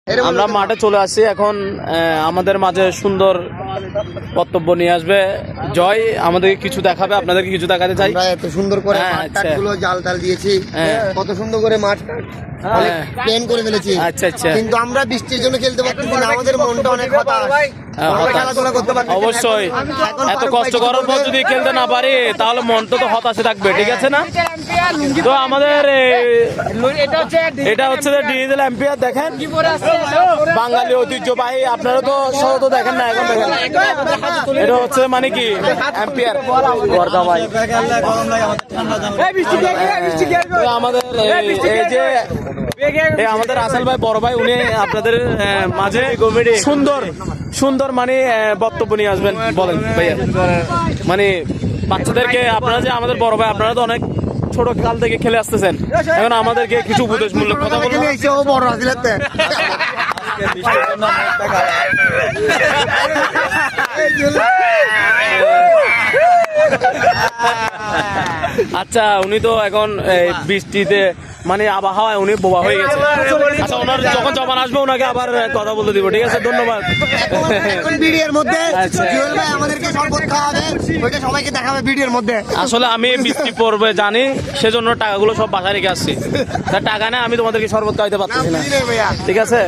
আমরা মাঠে চলে আসছি এখন। আমাদের মাঝে সুন্দর বক্তব্য নিয়ে আসবে জয়, আমাদেরকে কিছু দেখাবে, আপনাদেরকে কিছু দেখাতে চাই। আমরা এত সুন্দর করে মাঠগুলো জাল টাল দিয়েছি, কত সুন্দর করে মাঠ প্ল্যান করে ফেলেছি। আচ্ছা আচ্ছা, কিন্তু আমরা বৃষ্টির জন্য খেলতে পারতেছি না, আমাদের মনটা অনেক হতাশ। খেলাধুলা করতে পারছি না। অবশ্যই এত কষ্ট করার পর যদি খেলতে না পারি তাহলে মনটা তো হতাশে থাকবে, ঠিক আছে না? তো আমাদের এটা হচ্ছে ডিজিটাল এম্পিয়ার, দেখেন বাঙালি ঐতিহ্যবাহী। আপনারা তো সহ তো দেখেন না, এখন দেখেন এটা হচ্ছে মানে কি এম্পিয়ার বর্গা ভাই। আমাদের এই যে আমাদের আসল ভাই, বড় ভাই, উনি আপনাদের মাঝে সুন্দর সুন্দর মানে বক্তব্য নিয়ে আসবেন। বলেন ভাইয়া, মানে বাচ্চাদেরকে, আপনারা যে আমাদের বড় ভাই, আপনারা তো অনেক ছোট কাল থেকে খেলে আসতেছেন, এখন আমাদেরকে কিছু উপদেশমূলক কথা বলবেন। আচ্ছা, উনি তো এখন বৃষ্টিতে মানে আবহাওয়ায় উনি বোবা হয়ে গেছে। আচ্ছা, ওনার যখন জবান আসবে ওনাকে আবার কথা বলতে দিব, ঠিক আছে? ধন্যবাদ। আসলে আমি বৃষ্টি পড়বে জানি, সেজন্য টাকাগুলো সব বাসায় রেখে আসছি। টাকা নেই, আমি তোমাদেরকে শরবত খাইতে পারতেছি না, ঠিক আছে?